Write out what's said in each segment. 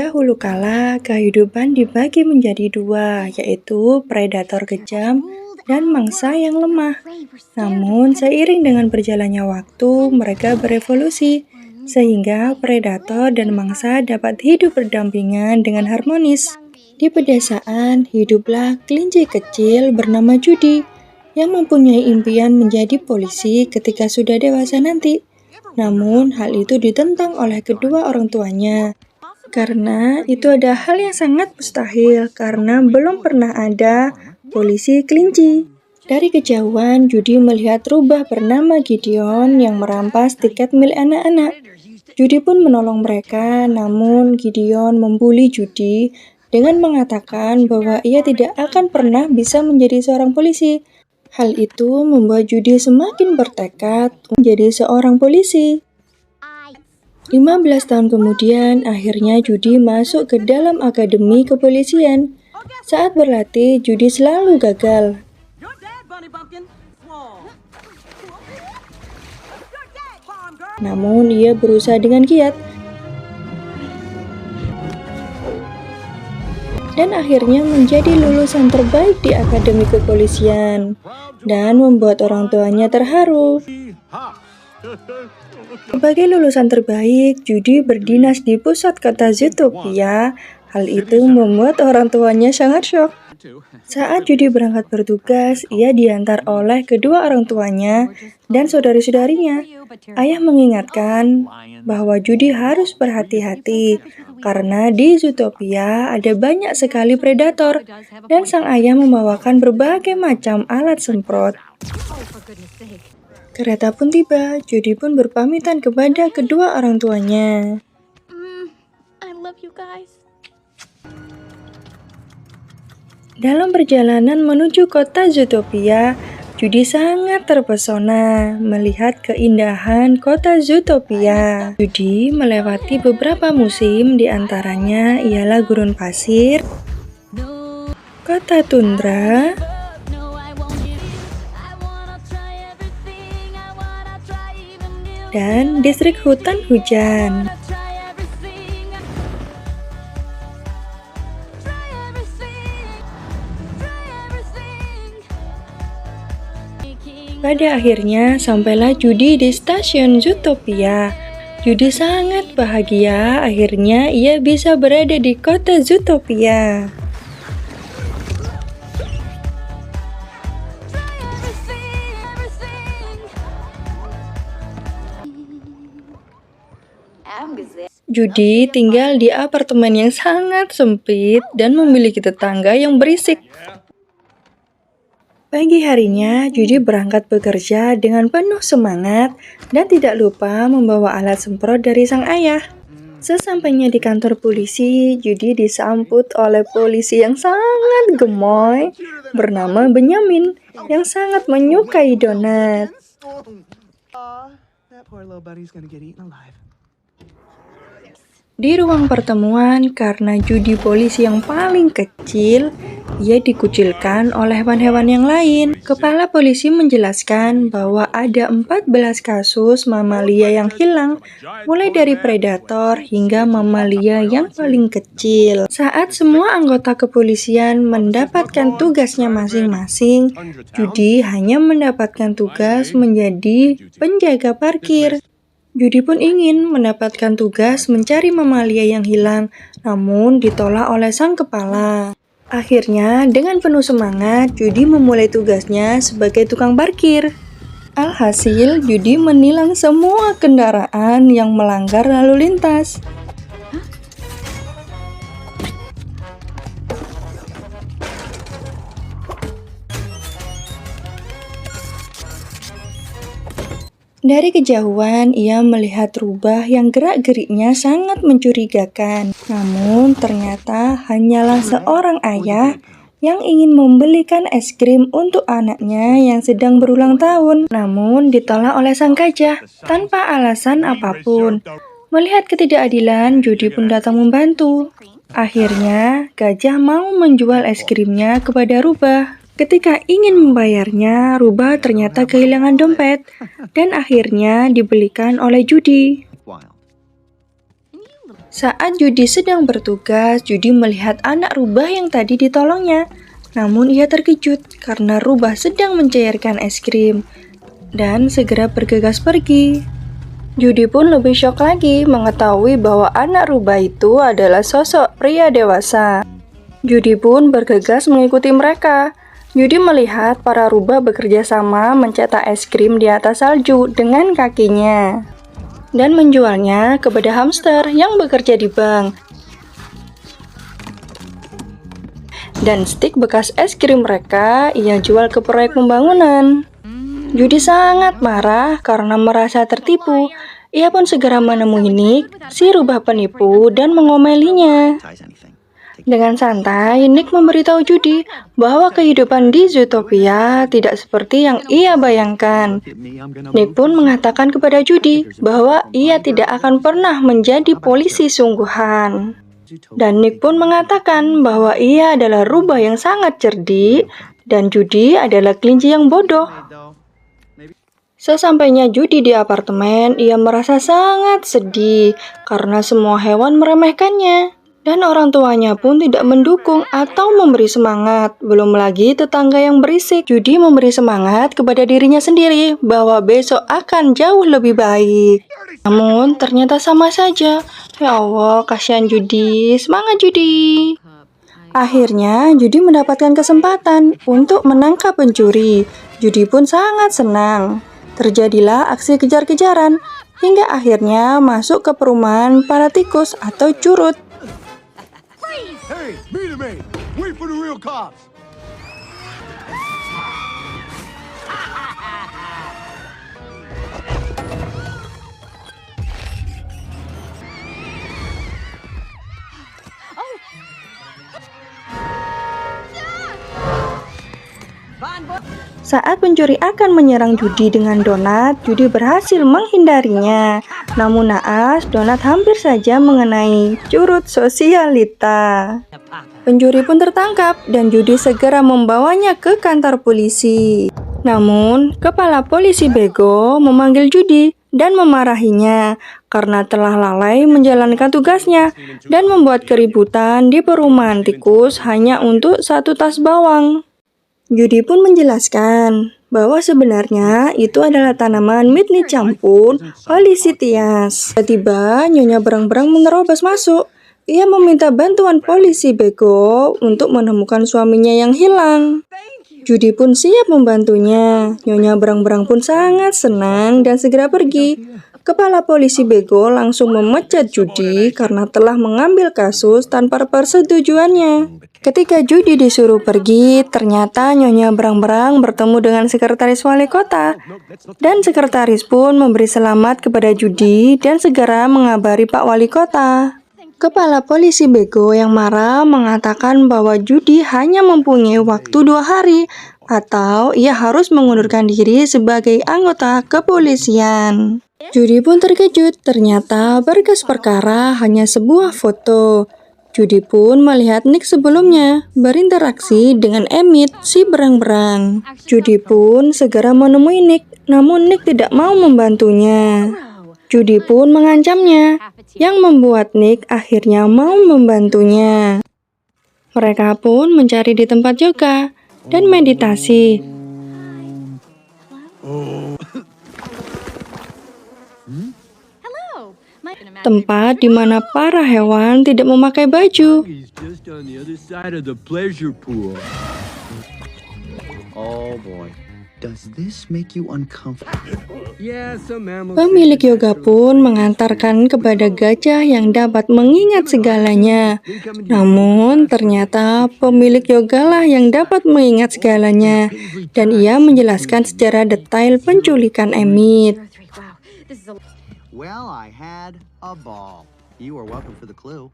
Dahulu kala, kehidupan dibagi menjadi dua, yaitu predator kejam dan mangsa yang lemah. Namun, seiring dengan berjalannya waktu, mereka berevolusi, sehingga predator dan mangsa dapat hidup berdampingan dengan harmonis. Di pedesaan, hiduplah kelinci kecil bernama Judy, yang mempunyai impian menjadi polisi ketika sudah dewasa nanti. Namun, hal itu ditentang oleh kedua orang tuanya. Karena itu ada hal yang sangat mustahil, karena belum pernah ada polisi kelinci. Dari kejauhan, Judy melihat rubah bernama Gideon yang merampas tiket milik anak-anak. Judy pun menolong mereka, namun Gideon membuli Judy dengan mengatakan bahwa ia tidak akan pernah bisa menjadi seorang polisi. Hal itu membuat Judy semakin bertekad menjadi seorang polisi. 15 tahun kemudian, akhirnya Judy masuk ke dalam akademi kepolisian. Saat berlatih, Judy selalu gagal. Namun, ia berusaha dengan giat. Dan akhirnya menjadi lulusan terbaik di akademi kepolisian. Dan membuat orang tuanya terharu. Sebagai lulusan terbaik, Judy berdinas di pusat kota Zootopia. Hal itu membuat orang tuanya sangat syok. Saat Judy berangkat bertugas, ia diantar oleh kedua orang tuanya dan saudari-saudarinya. Ayah mengingatkan bahwa Judy harus berhati-hati karena di Zootopia ada banyak sekali predator dan sang ayah membawakan berbagai macam alat semprot. Kereta pun tiba, Judy pun berpamitan kepada kedua orang tuanya. Dalam perjalanan menuju kota Zootopia, Judy sangat terpesona melihat keindahan kota Zootopia. Judy melewati beberapa musim, diantaranya ialah gurun pasir, kota tundra, dan distrik hutan hujan. Pada akhirnya, sampailah Judy di stasiun Zootopia. Judy sangat bahagia, akhirnya ia bisa berada di kota Zootopia. Judy tinggal di apartemen yang sangat sempit dan memiliki tetangga yang berisik. Pagi harinya, Judy berangkat bekerja dengan penuh semangat dan tidak lupa membawa alat semprot dari sang ayah. Sesampainya di kantor polisi, Judy disambut oleh polisi yang sangat gemoy bernama Benjamin yang sangat menyukai donat. Di ruang pertemuan, karena Judy polisi yang paling kecil, ia dikucilkan oleh hewan-hewan yang lain. Kepala polisi menjelaskan bahwa ada 14 kasus mamalia yang hilang, mulai dari predator hingga mamalia yang paling kecil. Saat semua anggota kepolisian mendapatkan tugasnya masing-masing, Judy hanya mendapatkan tugas menjadi penjaga parkir. Judy pun ingin mendapatkan tugas mencari mamalia yang hilang, namun ditolak oleh sang kepala. Akhirnya, dengan penuh semangat, Judy memulai tugasnya sebagai tukang parkir. Alhasil, Judy menilang semua kendaraan yang melanggar lalu lintas. Dari kejauhan, ia melihat rubah yang gerak-geriknya sangat mencurigakan. Namun, ternyata hanyalah seorang ayah yang ingin membelikan es krim untuk anaknya yang sedang berulang tahun. Namun, ditolak oleh sang gajah tanpa alasan apapun. Melihat ketidakadilan, Judy pun datang membantu. Akhirnya, gajah mau menjual es krimnya kepada rubah. Ketika ingin membayarnya, rubah ternyata kehilangan dompet dan akhirnya dibelikan oleh Judy. Saat Judy sedang bertugas, Judy melihat anak rubah yang tadi ditolongnya. Namun ia terkejut karena rubah sedang mencairkan es krim dan segera bergegas pergi. Judy pun lebih syok lagi mengetahui bahwa anak rubah itu adalah sosok pria dewasa. Judy pun bergegas mengikuti mereka. Judy melihat para rubah bekerja sama mencetak es krim di atas salju dengan kakinya dan menjualnya kepada hamster yang bekerja di bank. Dan stik bekas es krim mereka ia jual ke proyek pembangunan. Judy sangat marah karena merasa tertipu. Ia pun segera menemui Nick, si rubah penipu, dan mengomelinya. Dengan santai, Nick memberitahu Judy bahwa kehidupan di Zootopia tidak seperti yang ia bayangkan. Nick pun mengatakan kepada Judy bahwa ia tidak akan pernah menjadi polisi sungguhan. Dan Nick pun mengatakan bahwa ia adalah rubah yang sangat cerdik dan Judy adalah kelinci yang bodoh. Sesampainya Judy di apartemen, ia merasa sangat sedih karena semua hewan meremehkannya. Dan orang tuanya pun tidak mendukung atau memberi semangat. Belum lagi tetangga yang berisik. Judy memberi semangat kepada dirinya sendiri bahwa besok akan jauh lebih baik. Namun ternyata sama saja. Ya Allah, kasihan Judy. Semangat Judy. Akhirnya Judy mendapatkan kesempatan untuk menangkap pencuri. Judy pun sangat senang. Terjadilah aksi kejar-kejaran hingga akhirnya masuk ke perumahan para tikus atau curut. Hey, meet me. Wait for the real cops. Saat pencuri akan menyerang Judy dengan donat, Judy berhasil menghindarinya. Namun naas, donat hampir saja mengenai curut sosialita. Pencuri pun tertangkap dan Judy segera membawanya ke kantor polisi. Namun, kepala polisi bego memanggil Judy dan memarahinya karena telah lalai menjalankan tugasnya dan membuat keributan di perumahan tikus hanya untuk satu tas bawang. Judy pun menjelaskan bahwa sebenarnya itu adalah tanaman Midni campur Holicitias. Tiba-tiba Nyonya Berang-Berang menerobos masuk. Ia meminta bantuan polisi bego untuk menemukan suaminya yang hilang. Judy pun siap membantunya. Nyonya Berang-Berang pun sangat senang dan segera pergi. Kepala polisi bego langsung memecat Judy karena telah mengambil kasus tanpa persetujuannya. Ketika Judy disuruh pergi, ternyata Nyonya Berang-Berang bertemu dengan sekretaris wali kota. Dan sekretaris pun memberi selamat kepada Judy dan segera mengabari Pak Wali Kota. Kepala polisi bego yang marah mengatakan bahwa Judy hanya mempunyai waktu 2 hari atau ia harus mengundurkan diri sebagai anggota kepolisian. Judy pun terkejut, ternyata berkas perkara hanya sebuah foto. Judy pun melihat Nick sebelumnya berinteraksi dengan Emmett, si berang-berang. Judy pun segera menemui Nick, namun Nick tidak mau membantunya. Judy pun mengancamnya, yang membuat Nick akhirnya mau membantunya. Mereka pun mencari di tempat yoga dan meditasi. Tempat di mana para hewan tidak memakai baju. He's just on the other side of the pleasure pool. Oh boy. Does this make you uncomfortable? Yeah, some mammals. Pemilik yoga pun mengantarkan kepada gajah yang dapat mengingat segalanya. Namun ternyata pemilik yoga lah yang dapat mengingat segalanya. Dan ia menjelaskan secara detail penculikan Emmett. Well, I had a ball. You are welcome for the clue.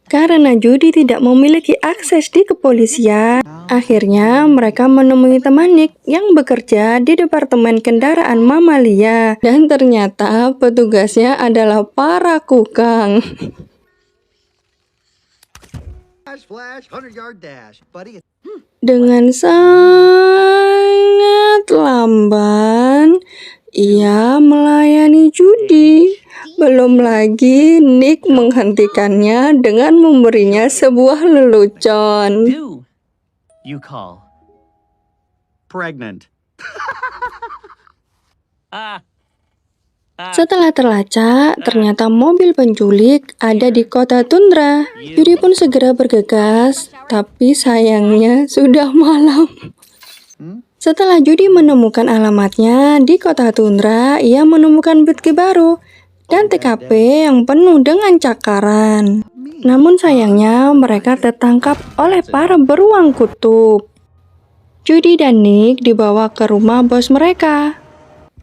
Karena Judy tidak memiliki akses di kepolisian, akhirnya mereka menemui teman Nick yang bekerja di Departemen Kendaraan Mamalia. Dan ternyata petugasnya adalah para kukang. Flash, 100-yard dash. Buddy, Dengan sangat lamban, ia melayani Judy. Belum lagi Nick menghentikannya dengan memberinya sebuah lelucon. Do you call? Pregnant. Ah. Setelah terlacak, ternyata mobil penculik ada di kota tundra. Judy pun segera bergegas, tapi sayangnya sudah malam. Setelah Judy menemukan alamatnya di kota tundra, ia menemukan bukti baru dan TKP yang penuh dengan cakaran. Namun sayangnya mereka tertangkap oleh para beruang kutub. Judy dan Nick dibawa ke rumah bos mereka.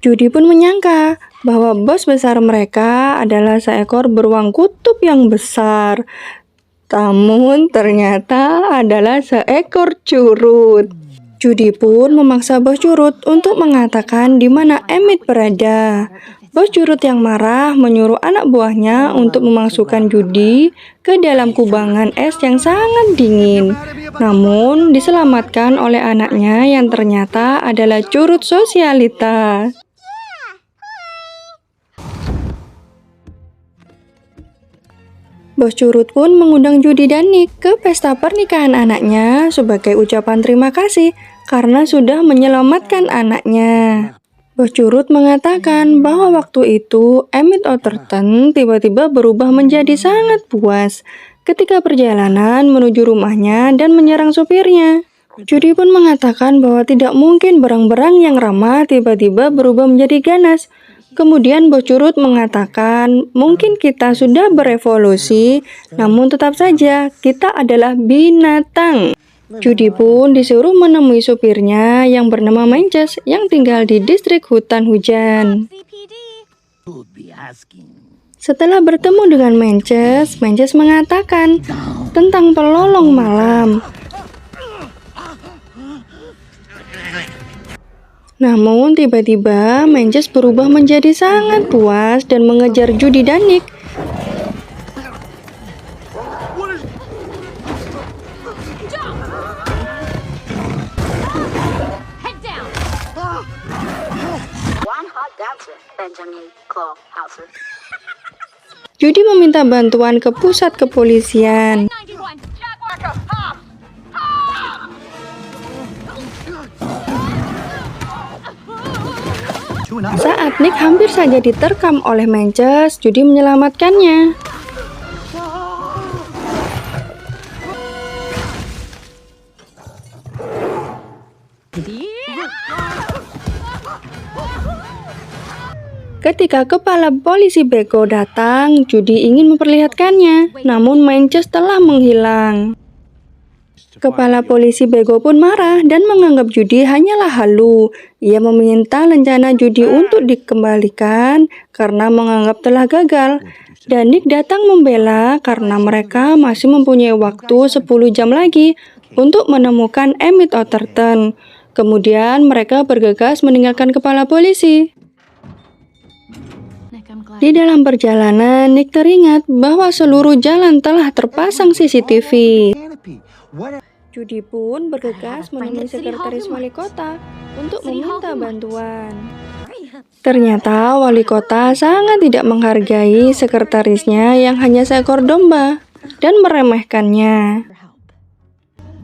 Judy pun menyangka bahwa bos besar mereka adalah seekor beruang kutub yang besar. Namun ternyata adalah seekor curut. Judy pun memaksa bos curut untuk mengatakan di mana Emmett berada. Bos curut yang marah menyuruh anak buahnya untuk memasukkan Judy ke dalam kubangan es yang sangat dingin. Namun diselamatkan oleh anaknya yang ternyata adalah curut sosialita. Bos curut pun mengundang Judy dan Nick ke pesta pernikahan anaknya sebagai ucapan terima kasih karena sudah menyelamatkan anaknya. Bos curut mengatakan bahwa waktu itu Emmett Otterton tiba-tiba berubah menjadi sangat puas ketika perjalanan menuju rumahnya dan menyerang sopirnya. Judy pun mengatakan bahwa tidak mungkin berang-berang yang ramah tiba-tiba berubah menjadi ganas. Kemudian bos curut mengatakan, mungkin kita sudah berevolusi, namun tetap saja kita adalah binatang. Judy pun disuruh menemui supirnya yang bernama Manches yang tinggal di distrik hutan hujan. Setelah bertemu dengan Manches mengatakan tentang pelolong malam. Namun tiba-tiba Manches berubah menjadi sangat puas dan mengejar Judy dan Nick. Judy meminta bantuan ke pusat kepolisian. Saat Nick hampir saja diterkam oleh Manches, Judy menyelamatkannya. Ketika kepala polisi Beko datang, Judy ingin memperlihatkannya, namun Manches telah menghilang. Kepala polisi Bego pun marah dan menganggap Judy hanyalah halu. Ia meminta rencana Judy untuk dikembalikan karena menganggap telah gagal. Dan Nick datang membela karena mereka masih mempunyai waktu 10 jam lagi untuk menemukan Emmett Otterton. Kemudian mereka bergegas meninggalkan kepala polisi. Di dalam perjalanan, Nick teringat bahwa seluruh jalan telah terpasang CCTV. Judy pun bergegas menemui sekretaris wali kota untuk meminta bantuan. Ternyata wali kota sangat tidak menghargai sekretarisnya yang hanya seekor domba dan meremehkannya.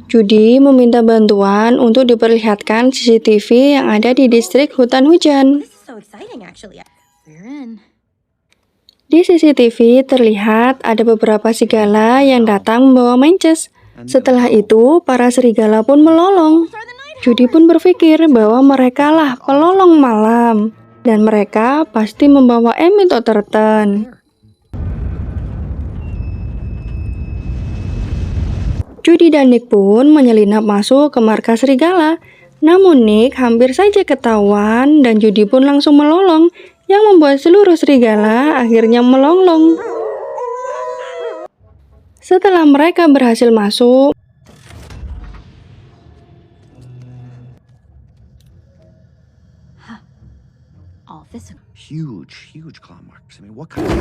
Judy meminta bantuan untuk diperlihatkan CCTV yang ada di distrik hutan hujan. Di CCTV terlihat ada beberapa serigala yang datang membawa Manches. Setelah itu, para serigala pun melolong. Judy pun berpikir bahwa merekalah pelolong malam, dan mereka pasti membawa Emmett Otterton. Judy dan Nick pun menyelinap masuk ke markas serigala. Namun Nick hampir saja ketahuan dan Judy pun langsung melolong, yang membuat seluruh serigala akhirnya melonglong. Setelah mereka berhasil masuk, Huge claw marks. I mean, what kind of...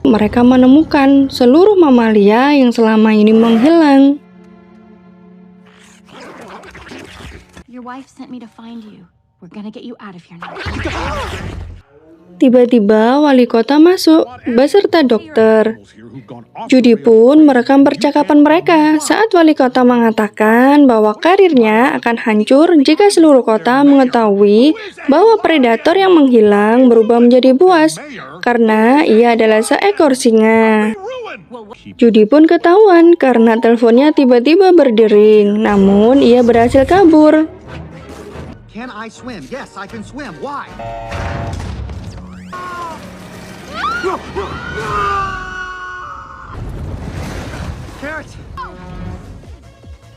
mereka menemukan seluruh mamalia yang selama ini menghilang. Your wife sent me to find you. We're gonna get you out of here now. Tiba-tiba wali kota masuk beserta dokter. Judy pun merekam percakapan mereka saat wali kota mengatakan bahwa karirnya akan hancur jika seluruh kota mengetahui bahwa predator yang menghilang berubah menjadi buas karena ia adalah seekor singa. Judy pun ketahuan karena teleponnya tiba-tiba berdering, namun ia berhasil kabur. Can I swim? Yes, I can swim. Why?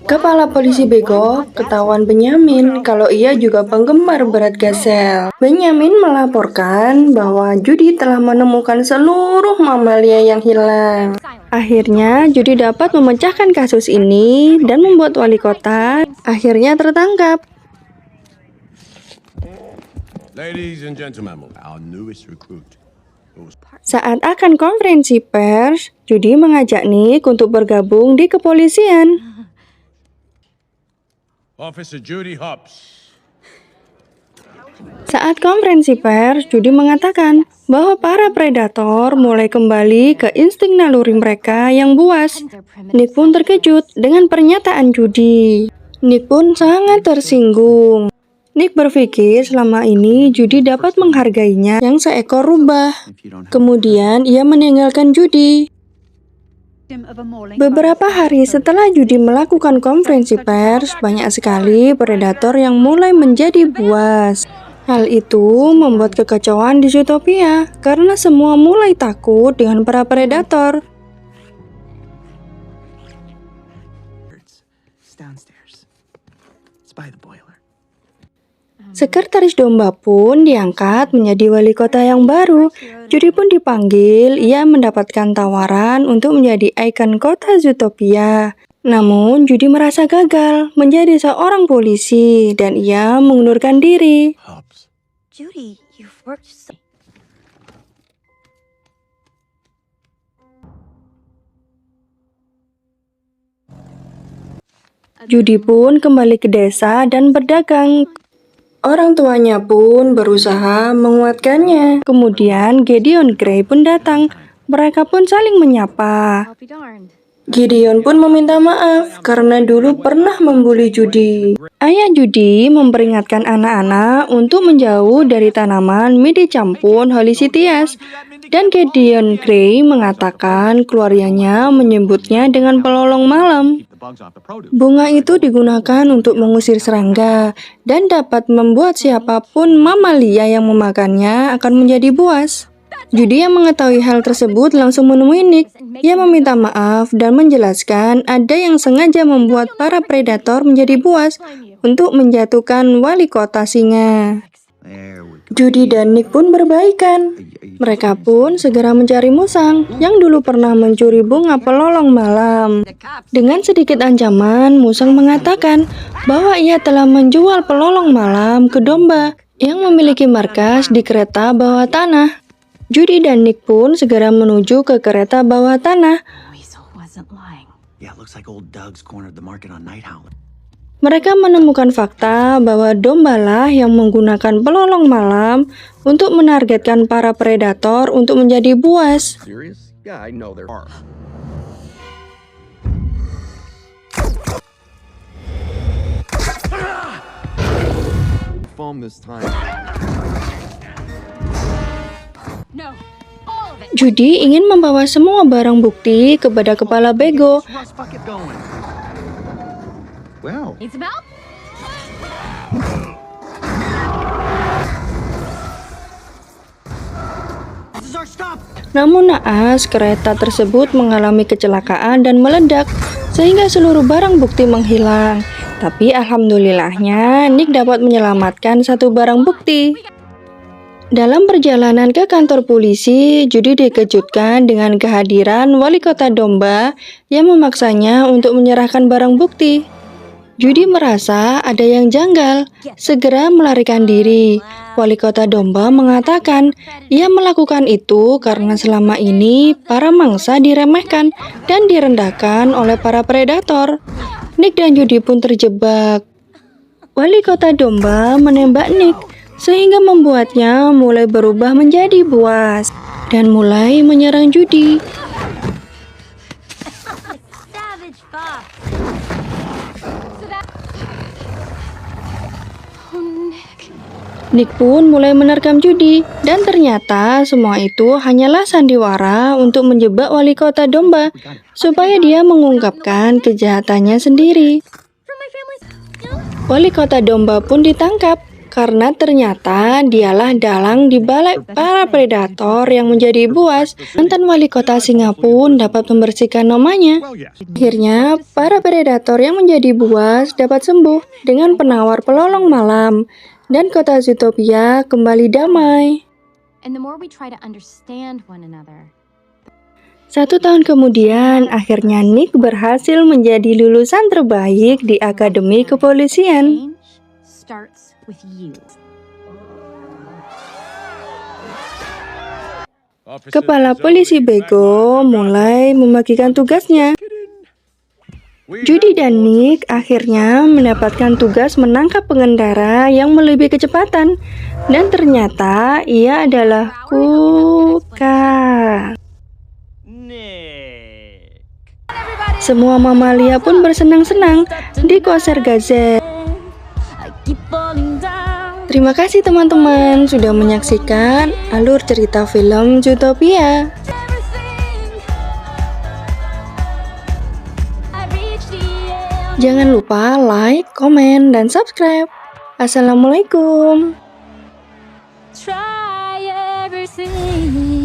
Kepala polisi bego ketahuan Benyamin kalau ia juga penggemar berat Gazelle. Benyamin melaporkan bahwa Judy telah menemukan seluruh mamalia yang hilang. Akhirnya Judy dapat memecahkan kasus ini dan membuat wali kota akhirnya tertangkap. Ladies and gentlemen, our newest recruit. Saat akan konferensi pers, Judy mengajak Nick untuk bergabung di kepolisian. Officer Judy Hopps. Saat konferensi pers, Judy mengatakan bahwa para predator mulai kembali ke insting naluri mereka yang buas. Nick pun terkejut dengan pernyataan Judy. Nick pun sangat tersinggung. Nick berpikir selama ini Judy dapat menghargainya yang seekor rubah. Kemudian ia meninggalkan Judy. Beberapa hari setelah Judy melakukan konferensi pers, banyak sekali predator yang mulai menjadi buas. Hal itu membuat kekacauan di Zootopia karena semua mulai takut dengan para predator. Downstairs. It's by the boiler. Sekretaris domba pun diangkat menjadi wali kota yang baru. Judy pun dipanggil, ia mendapatkan tawaran untuk menjadi ikon kota Zootopia. Namun, Judy merasa gagal menjadi seorang polisi dan ia mengundurkan diri. Hopps. Judy, you've worked so... Judy pun kembali ke desa dan berdagang. Orang tuanya pun berusaha menguatkannya. Kemudian Gideon Grey pun datang. Mereka pun saling menyapa. I'll be darned. Gideon pun meminta maaf karena dulu pernah membuli Judy. Ayah Judy memperingatkan anak-anak untuk menjauh dari tanaman Midicampun Holicitias. Dan Gideon Grey mengatakan keluarganya menyebutnya dengan pelolong malam. Bunga itu digunakan untuk mengusir serangga dan dapat membuat siapapun mamalia yang memakannya akan menjadi buas. Judy yang mengetahui hal tersebut langsung menemui Nick. Ia meminta maaf dan menjelaskan ada yang sengaja membuat para predator menjadi buas untuk menjatuhkan wali kota singa. There we go. Judy dan Nick pun berbaikan. Mereka pun segera mencari Musang yang dulu pernah mencuri bunga pelolong malam. Dengan sedikit ancaman, Musang mengatakan bahwa ia telah menjual pelolong malam ke domba yang memiliki markas di kereta bawah tanah. Judy dan Nick pun segera menuju ke kereta bawah tanah. Weasel wasn't lying. Yeah, it looks like old Doug's cornered the market on Night Howler. Mereka menemukan fakta bahwa dombalah yang menggunakan pelolong malam untuk menargetkan para predator untuk menjadi buas. Serious? Yeah, I know there are. Foam this time. No, all of it. Judy ingin membawa semua barang bukti kepada kepala bego. Russ Bucket going. Well, Needs some help? this is our stop. Namun naas, kereta tersebut mengalami kecelakaan dan meledak, sehingga seluruh barang bukti menghilang. Tapi alhamdulillahnya, Nick dapat menyelamatkan satu barang bukti. Dalam perjalanan ke kantor polisi, Judy dikejutkan dengan kehadiran wali kota domba yang memaksanya untuk menyerahkan barang bukti. Judy merasa ada yang janggal, segera melarikan diri. Wali kota domba mengatakan ia melakukan itu karena selama ini para mangsa diremehkan dan direndahkan oleh para predator. Nick dan Judy pun terjebak. Wali kota domba menembak Nick. sehingga membuatnya mulai berubah menjadi buas dan mulai menyerang Judy. Savage Bob. Oh, Nick. Nick pun mulai menerkam Judy, dan ternyata semua itu hanyalah sandiwara untuk menjebak wali kota domba, supaya dia mengungkapkan kejahatannya sendiri. From my family's... Wali kota domba pun ditangkap, karena ternyata dialah dalang di balik para predator yang menjadi buas. Mantan wali kota singa pun dapat membersihkan namanya. Well, yes. Akhirnya, para predator yang menjadi buas dapat sembuh dengan penawar pelolong malam, dan kota Zootopia kembali damai. And the more we try to understand one another, 1 tahun kemudian, akhirnya Nick berhasil menjadi lulusan terbaik di Akademi Kepolisian. change starts with you. Kepala polisi bego mulai membagikan tugasnya. Judy dan Nick akhirnya mendapatkan tugas menangkap pengendara yang melebihi kecepatan, dan ternyata ia adalah Kuka. Nick. Semua mamalia pun bersenang-senang di konser Gazette. I keep falling down. Terima kasih teman-teman sudah menyaksikan alur cerita film Zootopia. Everything. I reached the end. Jangan lupa like, komen, dan subscribe. Assalamualaikum. Try everything.